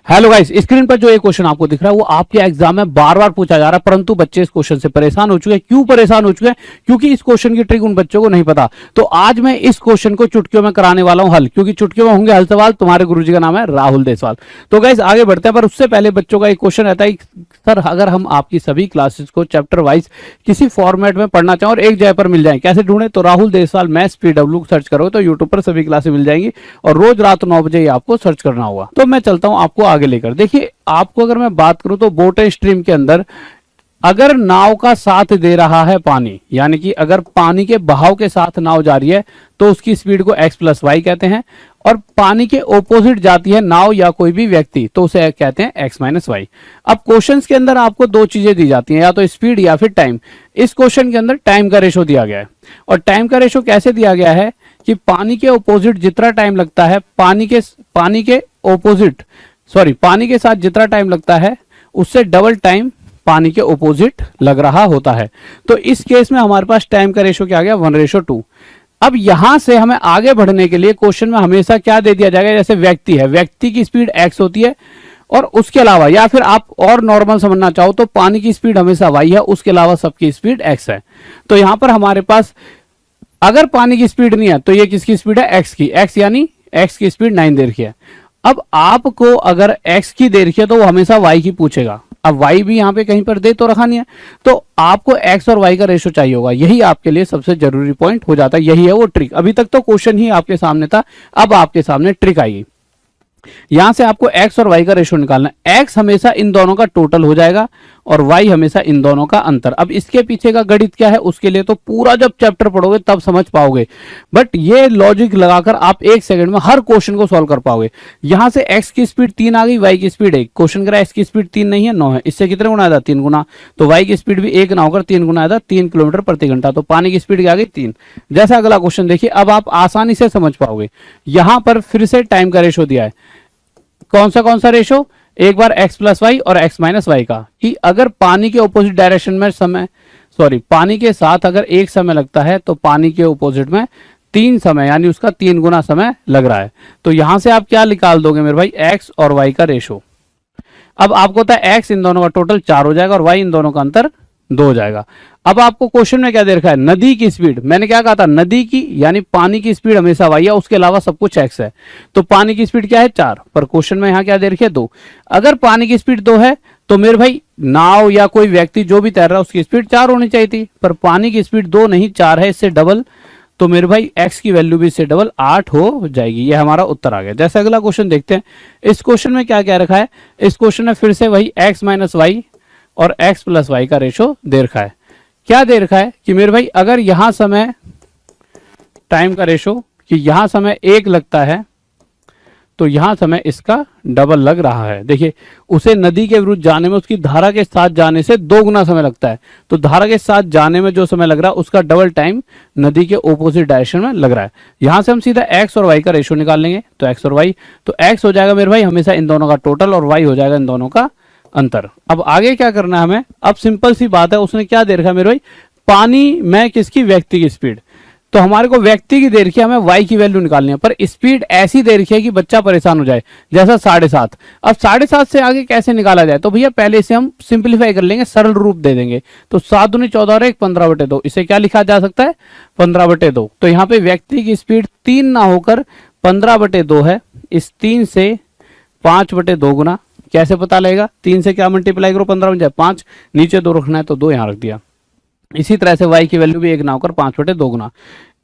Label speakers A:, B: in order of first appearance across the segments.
A: Hello guys, screen पर जो एक क्वेश्चन आपको दिख रहा है वो आपके एग्जाम में बार बार पूछा जा रहा है, परंतु बच्चे इस क्वेश्चन से परेशान हो चुके हैं। क्यों परेशान हो चुके हैं? क्योंकि इस क्वेश्चन की ट्रिक उन बच्चों को नहीं पता। तो आज मैं इस क्वेश्चन को चुटकियों में कराने वाला हूं हल, क्योंकि चुटकियों में होंगे हल सवाल। तुम्हारे गुरुजी का नाम है राहुल देसवाल। तो गाइस आगे बढ़ते हैं, पर उससे पहले बच्चों का एक क्वेश्चन रहता है, सर अगर हम आपकी सभी क्लासेस को चैप्टर वाइज किसी फॉर्मेट में पढ़ना चाहें और एक जगह पर मिल जाए, कैसे ढूंढे? तो Rahul Deswal maths PW search करो तो यूट्यूब पर सभी क्लासेस मिल जाएंगी और रोज रात 9 बजे आपको सर्च करना होगा। तो मैं चलता हूं आपको आगे लेकर। देखिए, आपको अगर मैं बात करूं तो बोट एंड स्ट्रीम के अंदर अगर नाव का साथ दे रहा है पानी, यानी कि अगर पानी के बहाव के साथ नाव जा रही है तो उसकी स्पीड को x प्लस वाई कहते हैं, और पानी के ओपोजिट जाती है नाव या कोई भी व्यक्ति तो उसे कहते हैं x माइनस वाई। अब क्वेश्चंस के अंदर आपको दो चीजें दी जाती हैं, या तो स्पीड या फिर टाइम। इस क्वेश्चन के अंदर टाइम का रेशो दिया गया है, और टाइम का रेशो कैसे दिया गया है कि पानी के ओपोजिट जितना टाइम लगता है, पानी के साथ जितना टाइम लगता है उससे डबल टाइम पानी के ओपोजिट लग रहा होता है। तो इस केस में हमारे पास टाइम का रेशो क्या आ गया? 1:2। अब यहां से हमें आगे बढ़ने के लिए क्वेश्चन में हमेशा क्या दे दिया जाएगा? जैसे व्यक्ति है, व्यक्ति की स्पीड x होती है, और उसके अलावा, या फिर आप और नॉर्मल समझना चाहो तो पानी की स्पीड हमेशा y है, उसके अलावा सबकी स्पीड x है। तो यहां पर हमारे पास अगर पानी की स्पीड नहीं है तो ये किसकी स्पीड है? x की। x यानी x की स्पीड 9 दे रखी है। अब आपको अगर x की दे रखी है तो वो हमेशा y की पूछेगा। अब y भी यहाँ पे कहीं पर दे तो रखा नहीं है, तो आपको x और y का रेशो चाहिए होगा। यही आपके लिए सबसे जरूरी पॉइंट हो जाता है, यही है वो ट्रिक। अभी तक तो क्वेश्चन ही आपके सामने था, अब आपके सामने ट्रिक आएगी। यहां से आपको x और y का रेशो निकालना है। x हमेशा इन दोनों का टोटल हो जाएगा और y हमेशा इन दोनों का अंतर। अब इसके पीछे का गणित क्या है उसके लिए तो पूरा जब चैप्टर पढ़ोगे तब समझ पाओगे, बट ये लॉजिक लगाकर आप 1 सेकंड में हर क्वेश्चन को सॉल्व कर पाओगे। यहां से x की स्पीड 3 आ गई, y की स्पीड 1। क्वेश्चन करा x की स्पीड 3 नहीं है, 9 है। इससे कितने गुना आया? 3 गुना। तो y की स्पीड भी 1 ना होकर 3 गुना आया, 3 किलोमीटर प्रति घंटा। तो पानी की स्पीड क्या आ गई? 3। जैसा अगला क्वेश्चन देखिए, अब आप आसानी से समझ पाओगे। यहां पर फिर से टाइम का रेशो दिया है। कौन सा रेशो? एक बार x प्लस वाई और x माइनस वाई का, कि अगर पानी के ऑपोजिट डायरेक्शन में पानी के साथ अगर एक समय लगता है तो पानी के ऑपोजिट में 3 समय, यानी उसका 3 गुना समय लग रहा है। तो यहां से आप क्या निकाल दोगे मेरे भाई? x और y का रेशो। अब आपको होता है x इन दोनों का टोटल 4 हो जाएगा और y इन दोनों का अंतर 2 हो जाएगा। अब आपको क्वेश्चन में क्या दे रखा है? नदी की स्पीड। मैंने क्या कहा था? नदी की यानी पानी की स्पीड हमेशा y है, उसके अलावा सब कुछ x है। तो पानी की स्पीड क्या है? 4। पर क्वेश्चन में यहाँ क्या दे रखी है? 2। अगर पानी की स्पीड 2 है तो मेरे भाई नाव या कोई व्यक्ति जो भी तैर रहा है उसकी स्पीड 4 होनी चाहिए थी, पर पानी की स्पीड 2 नहीं 4 है, इससे डबल। तो मेरे भाई x की वैल्यू भी इससे डबल 8 हो जाएगी। ये हमारा उत्तर आ गया। जैसे अगला क्वेश्चन देखते हैं। इस क्वेश्चन में क्या क्या रखा है? इस क्वेश्चन में फिर से वही x माइनस वाई और x प्लस वाई का रेशो दे रखा है। क्या दे रखा है कि मेरे भाई अगर यहां समय टाइम का रेशो कि यहां समय 1 लगता है तो यहां समय इसका डबल लग रहा है। देखिए, उसे नदी के विरुद्ध जाने में उसकी धारा के साथ जाने से 2 गुना समय लगता है, तो धारा के साथ जाने में जो समय लग रहा है उसका डबल टाइम नदी के ऑपोजिट डायरेक्शन में लग रहा है। यहां से हम सीधा x और y का रेशो निकाल लेंगे। तो x और y, तो x हो जाएगा मेरे भाई हमेशा इन दोनों का टोटल और y हो जाएगा इन दोनों का अंतर। अब आगे क्या करना है हमें? अब सिंपल सी बात है, उसने क्या दे रखा है मेरे भाई? पानी में किसकी? व्यक्ति की स्पीड। तो हमारे को व्यक्ति की दे रखी है, हमें y की वैल्यू निकालनी है, पर स्पीड ऐसी दे रखी है कि बच्चा परेशान हो जाए, जैसा 7.5। अब 7.5 से आगे कैसे निकाला जाए? तो भैया पहले से हम सिंप्लीफाई कर लेंगे, सरल रूप दे देंगे। तो 7 दूनी 14 और 1 15/2। इसे क्या लिखा जा सकता है? 15/2। तो यहाँ पे व्यक्ति की स्पीड 3 ना होकर 15/2 है। इस 3 से 5/2 गुना कैसे पता लगेगा? 3 से क्या मल्टीप्लाई करो? 15 बन जाए 5, नीचे 2 रखना है तो 2 यहां रख दिया। इसी तरह से y की वैल्यू भी 1 ना होकर 5/2 गुना,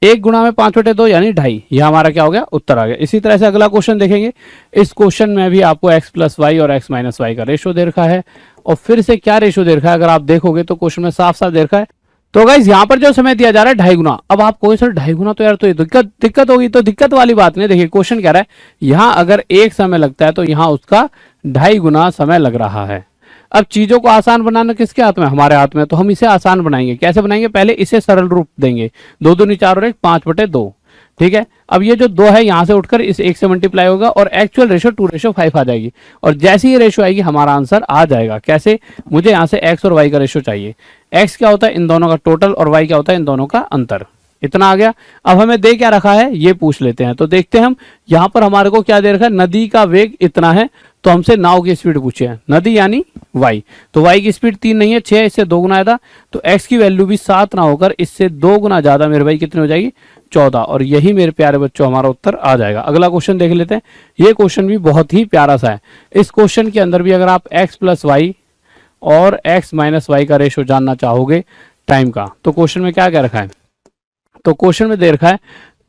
A: 1 गुना में 5/2 यानी 2.5। यह हमारा क्या हो गया? उत्तर आ गया। इसी तरह से अगला क्वेश्चन देखेंगे। इस क्वेश्चन में भी आपको x प्लस वाई और x माइनस वाई का रेशो दे रखा है, और फिर से क्या रेशो दे रखा है? अगर आप देखोगे तो क्वेश्चन में साफ साफ दे रखा है। तो गाइस यहाँ पर जो समय दिया जा रहा है 2.5 गुना। अब आप कोई सर 2.5 गुना तो यार तो ये दिक्कत होगी, तो दिक्कत वाली बात नहीं। देखिए क्वेश्चन कह रहा है यहाँ अगर 1 समय लगता है तो यहाँ उसका 2.5 गुना समय लग रहा है। अब चीजों को आसान बनाना किसके हाथ में? हमारे हाथ में। तो हम इसे आसान बनाएंगे। कैसे बनाएंगे? पहले इसे सरल रूप देंगे। 2 दूनी 4 और 1 5/2। ठीक है। अब ये जो 2 है यहां से उठकर इस 1 से मल्टीप्लाई होगा और एक्चुअल रेशो 2:5 आ जाएगी, और जैसे ही रेशो आएगी हमारा आंसर आ जाएगा। कैसे? मुझे यहां से x और y का रेशो चाहिए। x क्या होता है? इन दोनों का टोटल, और y क्या होता है? इन दोनों का अंतर। इतना आ गया। अब हमें दे क्या रखा है ये पूछ लेते हैं। तो देखते हैं हम, यहां पर हमारे को क्या दे रखा है, नदी का वेग इतना है, तो हमसे नाव की स्पीड पूछे है, नदी यानी y। तो y की स्पीड 3 नहीं है 6, इससे 2 गुना ज्यादा, तो x की वैल्यू भी 7 ना होकर इससे 2 गुना ज्यादा मेरे भाई कितनी हो जाएगी, 14। और यही मेरे प्यारे बच्चों हमारा उत्तर आ जाएगा। अगला क्वेश्चन देख लेते हैं। ये क्वेश्चन भी बहुत ही प्यारा सा है। इस क्वेश्चन के अंदर भी अगर आप x प्लस वाई और x माइनस वाई का रेशो जानना चाहोगे टाइम का, तो क्वेश्चन में क्या क्या रखा है, तो क्वेश्चन में दे रखा है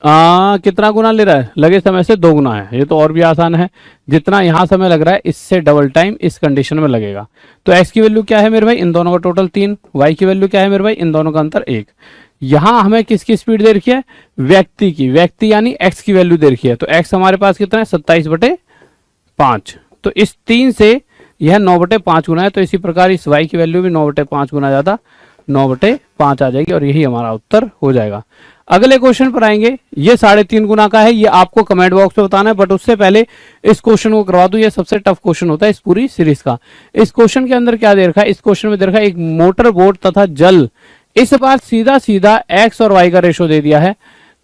A: कितना गुना ले रहा है, लगे समय से 2 गुना है। ये तो और भी आसान है, जितना यहाँ समय लग रहा है इससे डबल टाइम इस कंडीशन में लगेगा। तो x की वैल्यू क्या है मेरे भाई, इन दोनों का टोटल 3, y की वैल्यू क्या है मेरे भाई, इन दोनों का अंतर 1। यहाँ हमें किसकी स्पीड दे रखी है, व्यक्ति की, व्यक्ति यानी x की वैल्यू दे रखी है। तो x हमारे पास कितना है 27/5। तो इस 3 से यह 9/5 गुना है, तो इसी प्रकार इस y की वैल्यू भी 9/5 गुना ज्यादा 9/5 आ जाएगी, और यही हमारा उत्तर हो जाएगा। अगले क्वेश्चन पर आएंगे। ये 3.5 गुना का है, ये आपको कमेंट बॉक्स में बताना है, बट उससे पहले इस क्वेश्चन को करवा दूं। ये सबसे टफ क्वेश्चन होता है इस पूरी सीरीज का। इस क्वेश्चन के अंदर क्या दे रखा है, इस क्वेश्चन में दे रखा है एक मोटर बोट तथा जल, इस बार सीधा सीधा x और y का रेशो दे दिया है।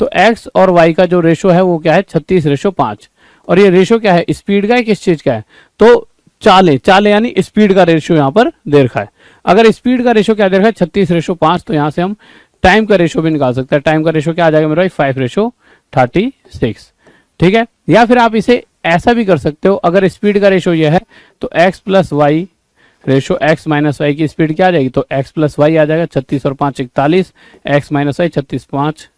A: तो x और y का जो रेशो है वो क्या है 36/5। और ये रेशो क्या है, स्पीड का है, किस चीज का है, तो चाले यानी स्पीड का रेशियो यहाँ पर दे रखा है। अगर स्पीड का रेशियो क्या दे रखा है 36/5, तो यहाँ से हम टाइम का रेशियो भी निकाल सकते हैं। टाइम का रेशियो क्या आ जाएगा मेरा 5/36। ठीक है, या फिर आप इसे ऐसा भी कर सकते हो, अगर स्पीड का रेशियो ये है तो x plus Y ratio x minus Y की स्पीड क्या आ जाएगी, तो x प्लस वाई आ जाएगा 36 और 5 41, x माइनस वाई 36 5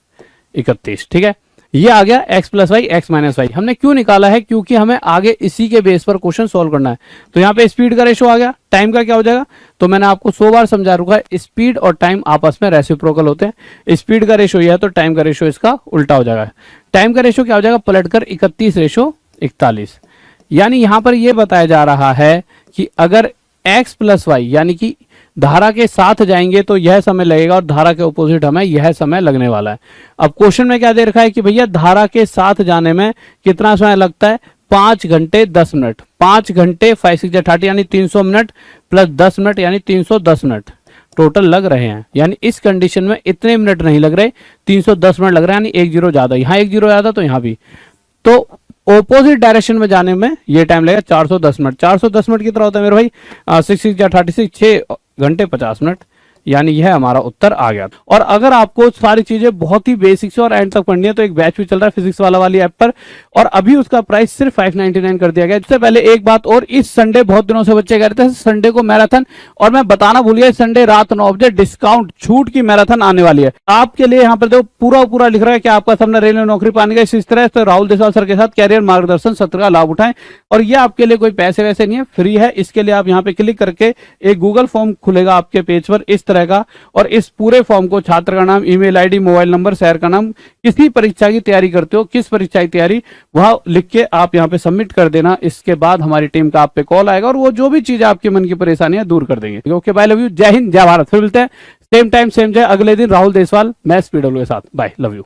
A: 31। ठीक है, ये आ गया x plus Y x minus Y. हमने क्यों निकाला है, क्योंकि हमें आगे इसी के बेस पर क्वेश्चन सॉल्व करना है। तो यहाँ पे स्पीड का रेशो आ गया, टाइम का क्या हो जाएगा, तो मैंने आपको 100 बार समझा रखा है, स्पीड और टाइम आपस में रेसिप्रोकल होते हैं। स्पीड का रेशो यह है तो टाइम का रेशो इसका उल्टा हो जाएगा। टाइम का रेशो क्या हो जाएगा, पलटकर 31/41। यानी यहाँ पर यह बताया जा रहा है कि अगर x प्लस वाई यानी कि धारा के साथ जाएंगे तो यह समय लगेगा, और धारा के ऑपोजिट हमें यह समय लगने वाला है। अब क्वेश्चन में क्या दे रखा है कि भैया धारा के साथ जाने में कितना समय लगता है, 5 घंटे 10 मिनट। 5 घंटे 5 6 30 यानी 300 मिनट प्लस 10 मिनट यानी 310 मिनट टोटल लग रहे हैं। यानी इस कंडीशन में इतने मिनट नहीं लग रहे, 310 मिनट लग रहे हैं, यानी 1 जीरो ज्यादा, यहाँ 1 जीरो ज्यादा तो यहाँ भी। तो ऑपोजिट डायरेक्शन में जाने में ये टाइम लगेगा 410 मिनट। 410 मिनट कितना होता है मेरे भाई, 6 6 36 6 घंटे 50 मिनट। यानी यह हमारा उत्तर आ गया। और अगर आपको सारी चीजें बहुत ही बेसिक से और एंड तक पढ़नी है तो एक बैच भी चल रहा है फिजिक्स वाली ऐप पर, और अभी उसका प्राइस सिर्फ 599 कर दिया गया। इससे पहले एक बात और, इस संडे बहुत दिनों से बच्चे कह रहे थे संडे को मैराथन, और मैं बताना भूल गया, संडे रात 9 बजे डिस्काउंट छूट की मैराथन आने वाली है आपके लिए। यहाँ पर देखो पूरा लिख रहा है कि आपका सपना रेलवे नौकरी पाने का, इस तरह से राहुल देसवाल सर के साथ कैरियर मार्गदर्शन सत्र का लाभ उठाएं। और ये आपके लिए कोई पैसे वैसे नहीं है, फ्री है। इसके लिए आप यहाँ पे क्लिक करके एक गूगल फॉर्म खुलेगा आपके पेज पर इस तरह का, और इस पूरे फॉर्म को छात्र का नाम, ईमेल आईडी, मोबाइल नंबर, शहर का नाम, किसी परीक्षा की तैयारी करते हो, किस परीक्षा की तैयारी, वह लिख के आप यहाँ पे सबमिट कर देना। इसके बाद हमारी टीम का आप पे कॉल आएगा और वो जो भी चीज आपके मन की परेशानियां दूर कर देंगे। ओके, बाय, लव यू, जय हिंद, जय भारत। फिर मिलते हैं सेम टाइम सेम जय अगले दिन राहुल देसवाल, मैं स्पीडब्ल्यू के साथ। Bye, love you.